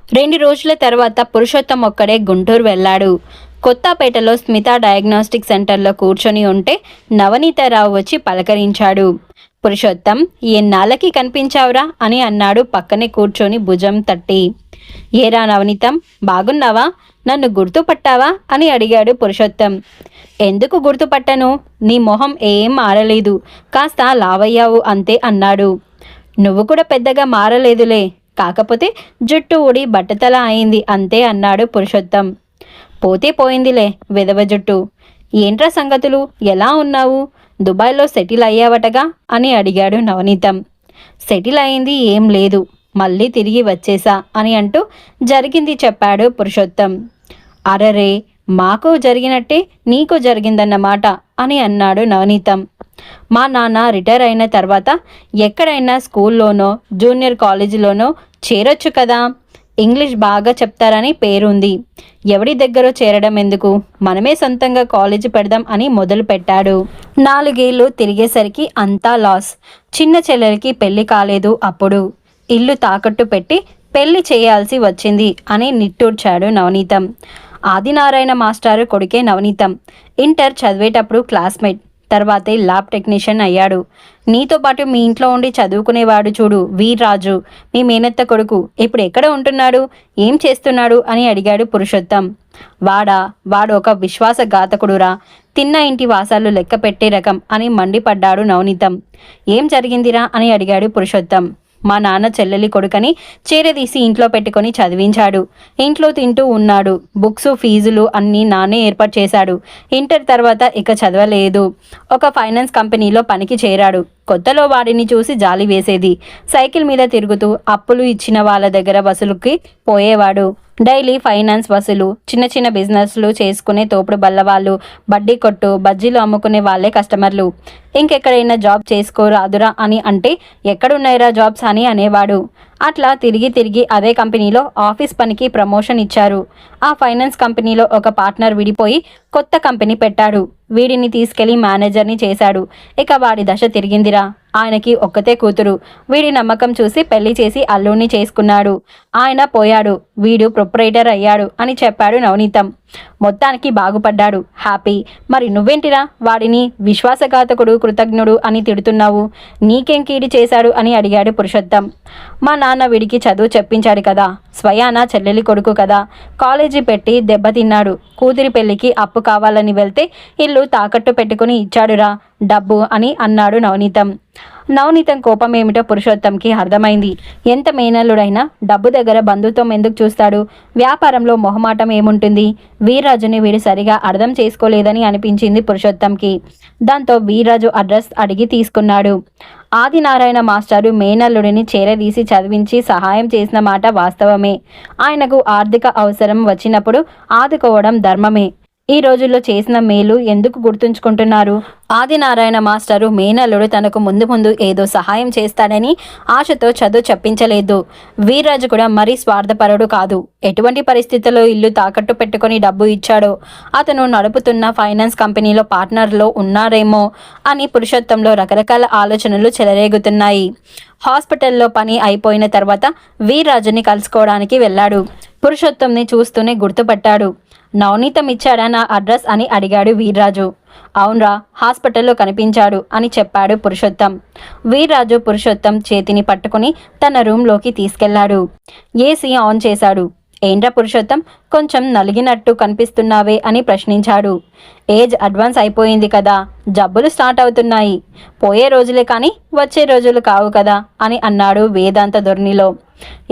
2 రోజుల తర్వాత పురుషోత్తం ఒక్కడే గుంటూరు వెళ్ళాడు. కొత్తపేటలో స్మిత డయాగ్నోస్టిక్ సెంటర్లో కూర్చొని ఉంటే నవనీతారావు వచ్చి పలకరించాడు. పురుషోత్తం, ఎన్నాళ్ళకి కనిపించావురా అని అన్నాడు పక్కనే కూర్చొని భుజం తట్టి. ఏరా నవనీతం, బాగున్నావా? నన్ను గుర్తుపట్టావా అని అడిగాడు పురుషోత్తం. ఎందుకు గుర్తుపట్టను? నీ మొహం ఏం మారలేదు, కాస్త లావయ్యావు అంతే అన్నాడు. నువ్వు కూడా పెద్దగా మారలేదులే, కాకపోతే జుట్టు ఊడి బట్టతల అయింది అంతే అన్నాడు పురుషోత్తం. పోతే పోయిందిలే విధవ జుట్టు. ఏంట్రా సంగతులు, ఎలా ఉన్నావు? దుబాయ్లో సెటిల్ అయ్యావటగా అని అడిగాడు నవనీతం. సెటిల్ అయింది ఏం లేదు, మళ్ళీ తిరిగి వచ్చేసా అని అంటూ జరిగింది చెప్పాడు పురుషోత్తం. అరరే, మాకు జరిగినట్టే నీకు జరిగిందన్నమాట అని అన్నాడు నవనీతం. మా నాన్న రిటైర్ అయిన తర్వాత ఎక్కడైనా స్కూల్లోనో జూనియర్ కాలేజీలోనో చేరొచ్చు కదా, ఇంగ్లీష్ బాగా చెప్తారని పేరుంది. ఎవడి దగ్గర చేరడం ఎందుకు, మనమే సొంతంగా కాలేజీ పెడదాం అని మొదలు పెట్టాడు. 4 ఏళ్ళు తిరిగేసరికి అంతా లాస్. చిన్న చెల్లెలకి పెళ్లి కాలేదు, అప్పుడు ఇల్లు తాకట్టు పెట్టి పెళ్లి చేయాల్సి వచ్చింది అని నిట్టూర్చాడు నవనీతం. ఆదినారాయణ మాస్టారు కొడుకే నవనీతం. ఇంటర్ చదివేటప్పుడు క్లాస్మేట్, తర్వాతే ల్యాబ్ టెక్నీషియన్ అయ్యాడు. నీతో పాటు మీ ఇంట్లో ఉండి చదువుకునేవాడు చూడు, వీర్రాజు, మీ మేనత్త కొడుకు, ఇప్పుడు ఎక్కడ ఉంటున్నాడు, ఏం చేస్తున్నాడు అని అడిగాడు పురుషోత్తం. వాడు ఒక విశ్వాసఘాతకుడురా, తిన్న ఇంటి వాసాలు లెక్క పెట్టే రకం అని మండిపడ్డాడు నవనీతం. ఏం జరిగిందిరా అని అడిగాడు పురుషోత్తం. మా నాన్న చెల్లెలి కొడుకని చేరదీసి ఇంట్లో పెట్టుకొని చదివించాడు. ఇంట్లో తింటూ ఉన్నాడు. బుక్స్ ఫీజులు అన్నీ నాన్నే ఏర్పాటు చేశాడు. ఇంటర్ తర్వాత ఇక చదవలేదు. ఒక ఫైనాన్స్ కంపెనీలో పనికి చేరాడు. కొత్తలో వాడిని చూసి జాలి వేసేది. సైకిల్ మీద తిరుగుతూ అప్పులు ఇచ్చిన వాళ్ళ దగ్గర వసూలుకి పోయేవాడు. డైలీ ఫైనాన్స్ వసూలు, చిన్న చిన్న బిజినెస్లు చేసుకునే తోపుడు బల్లవాళ్ళు, బడ్డీ కొట్టు, బజ్జీలు అమ్ముకునే వాళ్ళే కస్టమర్లు. ఇంకెక్కడైనా జాబ్ చేసుకోరాదురా అని అంటే ఎక్కడున్నాయిరా జాబ్స్ అని అనేవాడు. అట్లా తిరిగి తిరిగి అదే కంపెనీలో ఆఫీస్ పనికి ప్రమోషన్ ఇచ్చారు. ఆ ఫైనాన్స్ కంపెనీలో ఒక పార్ట్నర్ విడిపోయి కొత్త కంపెనీ పెట్టాడు. వీడిని తీసుకెళ్లి మేనేజర్ని చేశాడు. ఇక వాడి దశ తిరిగిందిరా. ఆయనకి ఒక్కతే కూతురు. వీడి నమ్మకం చూసి పెళ్లి చేసి అల్లుడిని చేసుకున్నాడు. ఆయన పోయాడు, వీడు ప్రొపరేటర్ అయ్యాడు అని చెప్పాడు నవనీతం. మొత్తానికి బాగుపడ్డాడు, హ్యాపీ. మరి నువ్వేంటిరా వాడిని విశ్వాసఘాతకుడు, కృతజ్ఞుడు అని తిడుతున్నావు? నీకేం కీడి చేశాడు అని అడిగాడు పురుషోత్తం. మా నాన్న వీడికి చదువు చెప్పించాడు కదా, స్వయాన చెల్లెలి కొడుకు కదా, కాలేజీ పెట్టి దెబ్బతిన్నాడు. కూతురి పెళ్లికి అప్పు కావాలని వెళ్తే ఇల్లు తాకట్టు పెట్టుకుని ఇచ్చాడురా డబ్బు అని అన్నాడు నవనీతం. నవనీతం కోపం ఏమిటో పురుషోత్తంకి అర్థమైంది. ఎంత మేనల్లుడైనా డబ్బు దగ్గర బంధుత్వం ఎందుకు చూస్తాడు? వ్యాపారంలో మొహమాటం ఏముంటుంది? వీర్రాజుని వీడు సరిగా అర్థం చేసుకోలేదని అనిపించింది పురుషోత్తంకి. దాంతో వీర్రాజు అడ్రస్ అడిగి తీసుకున్నాడు. ఆదినారాయణ మాస్టారు మేనల్లుడిని చేరదీసి చదివించి సహాయం చేసిన మాట వాస్తవమే. ఆయనకు ఆర్థిక అవసరం వచ్చినప్పుడు ఆదుకోవడం ధర్మమే. ఈ రోజుల్లో చేసిన మేలు ఎందుకు గుర్తుంచుకుంటున్నారు? ఆదినారాయణ మాస్టరు మేనల్లుడు తనకు ముందు ముందు ఏదో సహాయం చేస్తాడని ఆశతో చదువు చెప్పించలేదు. వీర్రాజు కూడా మరీ స్వార్థపరుడు కాదు. ఎటువంటి పరిస్థితుల్లో ఇల్లు తాకట్టు పెట్టుకొని డబ్బు ఇచ్చాడో, అతను నడుపుతున్న ఫైనాన్స్ కంపెనీలో పార్ట్నర్లో ఉన్నారేమో అని పురుషోత్తంలో రకరకాల ఆలోచనలు చెలరేగుతున్నాయి. హాస్పిటల్లో పని అయిపోయిన తర్వాత వీర్రాజుని కలుసుకోవడానికి వెళ్ళాడు. పురుషోత్తంని చూస్తూనే గుర్తుపట్టాడు. నవనీతం ఇచ్చాడా నా అడ్రస్ అని అడిగాడు వీర్రాజు. అవునరా, హాస్పిటల్లో కనిపించాడు అని చెప్పాడు పురుషోత్తం. వీర్రాజు పురుషోత్తం చేతిని పట్టుకుని తన రూమ్లోకి తీసుకెళ్లాడు. ఏసీ ఆన్ చేశాడు. ఏంట్రా పురుషోత్తం, కొంచెం నలిగినట్టు కనిపిస్తున్నావే అని ప్రశ్నించాడు. ఏజ్ అడ్వాన్స్ అయిపోయింది కదా, జబ్బులు స్టార్ట్ అవుతున్నాయి. పోయే రోజులే కానీ వచ్చే రోజులు కావు కదా అని అన్నాడు వేదాంత ధోరణిలో.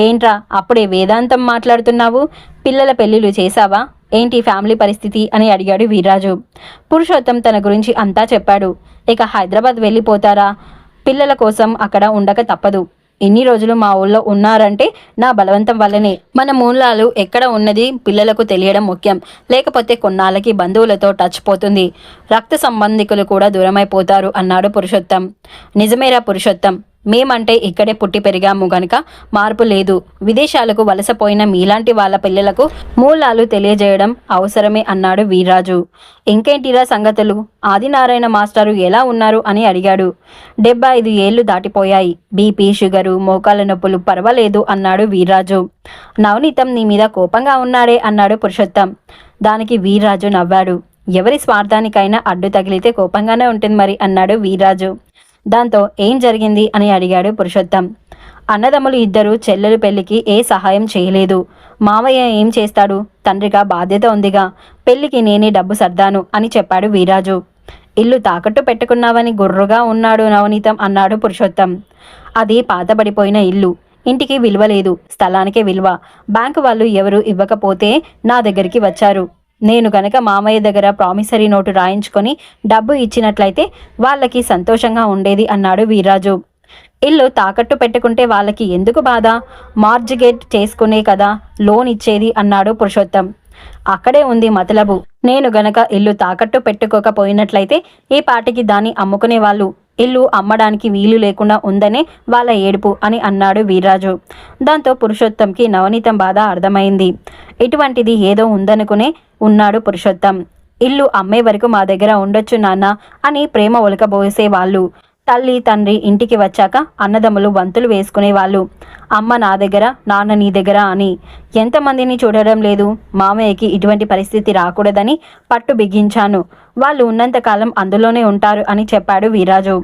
ఏంట్రా అప్పుడే వేదాంతం మాట్లాడుతున్నావు? పిల్లల పెళ్లిళ్ళు చేశావా? ఏంటి ఫ్యామిలీ పరిస్థితి అని అడిగాడు వీర్రాజు. పురుషోత్తం తన గురించి అంతా చెప్పాడు. ఇక హైదరాబాద్ వెళ్ళిపోతారా? పిల్లల కోసం అక్కడ ఉండక తప్పదు. ఇన్ని రోజులు మా ఊళ్ళో ఉన్నారంటే నా బలవంతం వల్లనే. మన మూలాలు ఎక్కడ ఉన్నది పిల్లలకు తెలియడం ముఖ్యం. లేకపోతే కొన్నాళ్ళకి బంధువులతో టచ్ పోతుంది, రక్త సంబంధికులు కూడా దూరమైపోతారు అన్నాడు పురుషోత్తం. నిజమేరా పురుషోత్తం, మేమంటే ఇక్కడే పుట్టి పెరిగాము గనుక మార్పు లేదు. విదేశాలకు వలసపోయిన మీలాంటి వాళ్ళ పిల్లలకు మూలాలు తెలియజేయడం అవసరమే అన్నాడు వీర్రాజు. ఇంకేంటిరా సంగతులు? ఆదినారాయణ మాస్టారు ఎలా ఉన్నారు అని అడిగాడు. 75 ఏళ్లు దాటిపోయాయి. బీపీ, షుగరు, మోకాళ్ళ నొప్పులు పర్వాలేదు అన్నాడు వీర్రాజు. నవనీతం నీ మీద కోపంగా ఉన్నాడే అన్నాడు పురుషోత్తం. దానికి వీర్రాజు నవ్వాడు. ఎవరి స్వార్థానికైనా అడ్డు తగిలితే కోపంగానే ఉంటుంది మరి అన్నాడు వీర్రాజు. దాంతో ఏం జరిగింది అని అడిగాడు పురుషోత్తం. అన్నదమ్ములు ఇద్దరు చెల్లెలు పెళ్లికి ఏ సహాయం చేయలేదు. మావయ్య ఏం చేస్తాడు? తండ్రిగా బాధ్యత ఉందిగా. పెళ్లికి నేనే డబ్బు సర్దాను అని చెప్పాడు వీర్రాజు. ఇల్లు తాకట్టు పెట్టుకున్నావని గుర్రుగా ఉన్నాడు నవనీతం అన్నాడు పురుషోత్తం. అది పాతబడిపోయిన ఇల్లు. ఇంటికి విలువ లేదు, స్థలానికే విలువ. బ్యాంకు వాళ్ళు ఎవరు ఇవ్వకపోతే నా దగ్గరికి వచ్చారు. నేను గనక మామయ్య దగ్గర ప్రామిసరీ నోటు రాయించుకొని డబ్బు ఇచ్చినట్లయితే వాళ్ళకి సంతోషంగా ఉండేది అన్నాడు వీర్రాజు. ఇల్లు తాకట్టు పెట్టుకుంటే వాళ్ళకి ఎందుకు బాధ? మార్జిగేట్ చేసుకునే కదా లోన్ ఇచ్చేది అన్నాడు పురుషోత్తం. అక్కడే ఉంది మతలబు. నేను గనక ఇల్లు తాకట్టు పెట్టుకోకపోయినట్లయితే ఈ పాటికి దాన్ని అమ్ముకునే వాళ్ళు. ఇల్లు అమ్మడానికి వీలు లేకుండా ఉందనే వాళ్ళ ఏడుపు అని అన్నాడు వీర్రాజు. దాంతో పురుషోత్తంకి నవనీతం బాధ అర్థమైంది. ఇటువంటిది ఏదో ఉందనుకునే ఉన్నాడు పురుషోత్తం. ఇల్లు అమ్మే వరకు మా దగ్గర ఉండొచ్చు నాన్న అని ప్రేమ ఒలకబోసేవాళ్ళు. తల్లి తండ్రి ఇంటికి వచ్చాక అన్నదమ్ములు వంతులు వేసుకునేవాళ్ళు. అమ్మ నా దగ్గర, నాన్న నీ దగ్గర అని. ఎంతమందిని చూడడం లేదు. మామయ్యకి ఇటువంటి పరిస్థితి రాకూడదని పట్టు బిగించాను. వాళ్ళు ఉన్నంతకాలం అందులోనే ఉంటారు అని చెప్పాడు వీర్రాజు.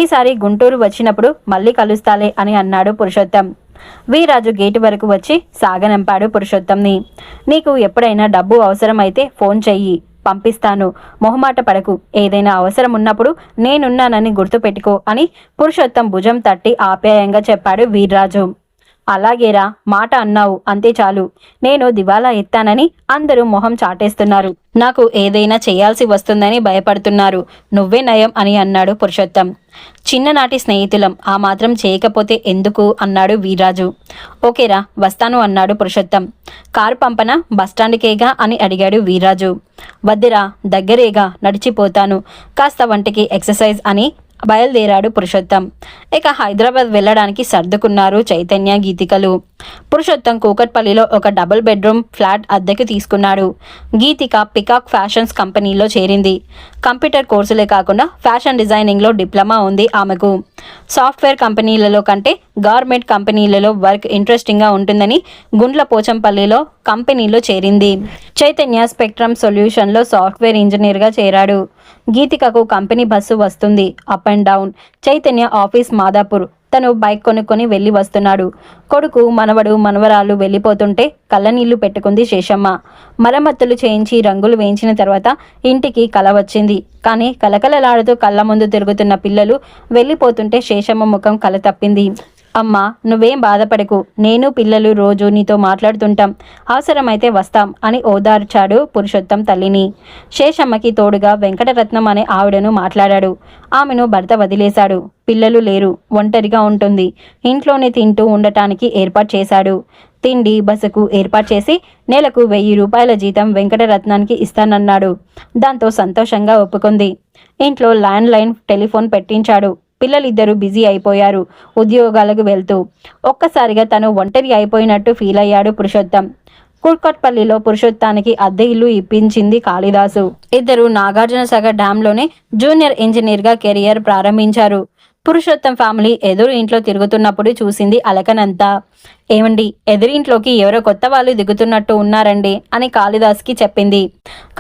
ఈసారి గుంటూరు వచ్చినప్పుడు మళ్ళీ కలుస్తాలే అని అన్నాడు పురుషోత్తం. వీర్రాజు గేటు వరకు వచ్చి సాగనంపాడు పురుషోత్తంని. నీకు ఎప్పుడైనా డబ్బు అవసరమైతే ఫోన్ చెయ్యి, పంపిస్తాను. మొహమాట పడకు. ఏదైనా అవసరం ఉన్నప్పుడు నేనున్నానని గుర్తుపెట్టుకో అని పురుషోత్తం భుజం తట్టి ఆప్యాయంగా చెప్పాడు వీర్రాజు. అలాగేరా, మాట అన్నావు అంతే చాలు. నేను దివాలా ఎత్తానని అందరూ మొహం చాటేస్తున్నారు. నాకు ఏదైనా చేయాల్సి వస్తుందని భయపడుతున్నారు. నువ్వే నయం అని అన్నాడు పురుషోత్తం. చిన్ననాటి స్నేహితులం, ఆ మాత్రం చేయకపోతే ఎందుకు అన్నాడు వీర్రాజు. ఓకేరా, వస్తాను అన్నాడు పురుషోత్తం. కారు పంపన బస్టాండ్కేగా అని అడిగాడు వీర్రాజు. వద్దురా, దగ్గరేగా, నడిచిపోతాను. కాస్త వంటికి ఎక్సర్సైజ్ అని బయలుదేరాడు పురుషోత్తం. ఇక హైదరాబాద్ వెళ్ళడానికి సర్దుకున్నారు చైతన్య, గీతికలు. పురుషోత్తం కూకట్పల్లిలో ఒక డబుల్ బెడ్రూమ్ ఫ్లాట్ అద్దెకు తీసుకున్నాడు. గీతిక పికాక్ ఫ్యాషన్స్ కంపెనీలో చేరింది. కంప్యూటర్ కోర్సులే కాకుండా ఫ్యాషన్ డిజైనింగ్లో డిప్లొమా ఉంది ఆమెకు. సాఫ్ట్వేర్ కంపెనీలలో కంటే గవర్నమెంట్ కంపెనీలలో వర్క్ ఇంట్రెస్టింగ్గా ఉంటుందని గుండ్ల పోచంపల్లిలో కంపెనీలో చేరింది. చైతన్య స్పెక్ట్రమ్ సొల్యూషన్లో సాఫ్ట్వేర్ ఇంజనీర్గా చేరాడు. గీతికకు కంపెనీ బస్సు వస్తుంది, up and down. Chaitanya office Madhapur. తను బైక్ కొనుక్కొని వెళ్ళి వస్తున్నాడు. కొడుకు, మనవడు, మనవరాలు వెళ్ళిపోతుంటే కళ్ళనీళ్లు పెట్టుకుంది శేషమ్మ. మరమ్మతులు చేయించి రంగులు వేయించిన తర్వాత ఇంటికి కల వచ్చింది. కానీ కలకలలాడుతూ కళ్ళ ముందు తిరుగుతున్న పిల్లలు వెళ్ళిపోతుంటే శేషమ్మ ముఖం కల తప్పింది. అమ్మా, నువ్వేం బాధపడకు. నేను పిల్లలు రోజు నీతో మాట్లాడుతుంటాం. అవసరమైతే వస్తాం అని ఓదార్చాడు పురుషోత్తం తల్లిని. శేషమ్మకి తోడుగా వెంకటరత్నం అనే ఆవిడను మాట్లాడాడు. ఆమెను భర్త వదిలేశాడు. పిల్లలు లేరు, ఒంటరిగా ఉంటుంది. ఇంట్లోనే తింటూ ఉండటానికి ఏర్పాటు చేశాడు. తిండి, బసకు ఏర్పాటు చేసి నెలకు 1000 రూపాయల జీతం వెంకటరత్నానికి ఇస్తానన్నాడు. దాంతో సంతోషంగా ఒప్పుకుంది. ఇంట్లో ల్యాండ్లైన్ టెలిఫోన్ పెట్టించాడు. పిల్లలిద్దరూ బిజీ అయిపోయారు ఉద్యోగాలకు వెళ్తూ. ఒక్కసారిగా తను ఒంటరి అయిపోయినట్టు ఫీల్ అయ్యాడు పురుషోత్తం. కూకట్పల్లిలో పురుషోత్తానికి అద్దె ఇల్లు ఇప్పించింది కాళిదాసు. ఇద్దరు నాగార్జునసాగర్ డ్యాంలోనే జూనియర్ ఇంజనీర్గా కెరియర్ ప్రారంభించారు. పురుషోత్తం ఫ్యామిలీ ఎదురు ఇంట్లో తిరుగుతున్నప్పుడు చూసింది అలకనంతా. ఏమండి, ఎదురింట్లోకి ఎవరో కొత్త వాళ్ళు దిగుతున్నట్టు ఉన్నారండి అని కాళిదాస్కి చెప్పింది.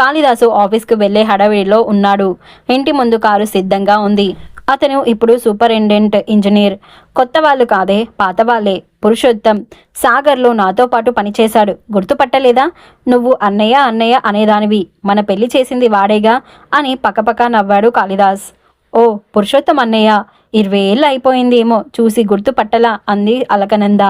కాళిదాసు ఆఫీస్కు వెళ్లే హడావిడిలో ఉన్నాడు. ఇంటి ముందు కారు సిద్ధంగా ఉంది. అతను ఇప్పుడు సూపరింటెండెంట్ ఇంజనీర్. కొత్త వాళ్ళు కాదే, పాత వాళ్ళే. పురుషోత్తం సాగర్లో నాతో పాటు పనిచేశాడు. గుర్తుపట్టలేదా? నువ్వు అన్నయ్య అన్నయ్య అనేదానివి. మన పెళ్లి చేసింది వాడేగా అని పక్కపక్క నవ్వాడు కాళిదాస్. ఓ, పురుషోత్తం అన్నయ్య, 20 ఏళ్ళు అయిపోయిందేమో, చూసి గుర్తుపట్టలా అంది అలకనంద.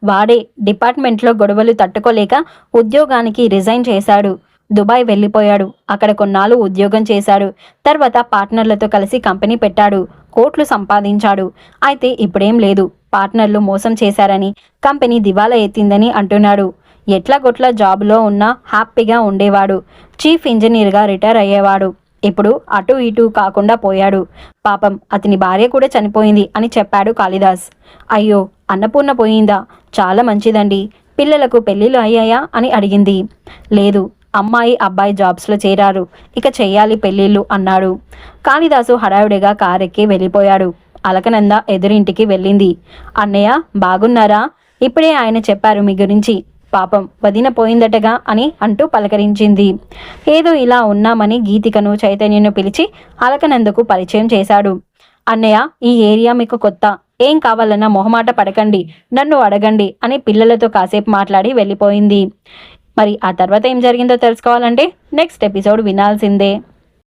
వాడే. డిపార్ట్మెంట్లో గొడవలు తట్టుకోలేక ఉద్యోగానికి రిజైన్ చేశాడు. దుబాయ్ వెళ్ళిపోయాడు. అక్కడ కొన్నాళ్ళు ఉద్యోగం చేశాడు. తర్వాత పార్ట్నర్లతో కలిసి కంపెనీ పెట్టాడు. కోట్లు సంపాదించాడు. అయితే ఇప్పుడేం లేదు. పార్ట్నర్లు మోసం చేశారని, కంపెనీ దివాలా ఎత్తిందని అంటున్నాడు. ఎట్లా గొట్ల జాబ్లో ఉన్నా హ్యాపీగా ఉండేవాడు. చీఫ్ ఇంజనీర్గా రిటైర్ అయ్యేవాడు. ఇప్పుడు అటు ఇటు కాకుండా పోయాడు. పాపం అతని భార్య కూడా చనిపోయింది అని చెప్పాడు కాళిదాస్. అయ్యో, అన్నపూర్ణ పోయిందా? చాలా మంచిదండి. పిల్లలకు పెళ్ళిళ్ళు అయ్యాయా అని అడిగింది. లేదు, అమ్మాయి అబ్బాయి జాబ్స్లో చేరారు, ఇక చెయ్యాలి పెళ్ళిళ్ళు అన్నాడు. కాళిదాసు హడావిడిగా కారెక్కి వెళ్ళిపోయాడు. అలకనంద ఎదురింటికి వెళ్ళింది. అన్నయ్య బాగున్నారా? ఇప్పుడే ఆయన చెప్పారు మీ గురించి. పాపం వదిన పోయిందటగా అని అంటూ పలకరించింది. ఏదో ఇలా ఉన్నామని గీతికను చైతన్యను పిలిచి అలకనందకు పరిచయం చేశాడు. అన్నయ్య, ఈ ఏరియా మీకు కొత్త, ఏం కావాలన్నా మొహమాట పడకండి, నన్ను అడగండి అని పిల్లలతో కాసేపు మాట్లాడి వెళ్ళిపోయింది. మరి ఆ తర్వాత ఏం జరిగిందో తెలుసుకోవాలంటే నెక్స్ట్ ఎపిసోడ్ వినాల్సిందే.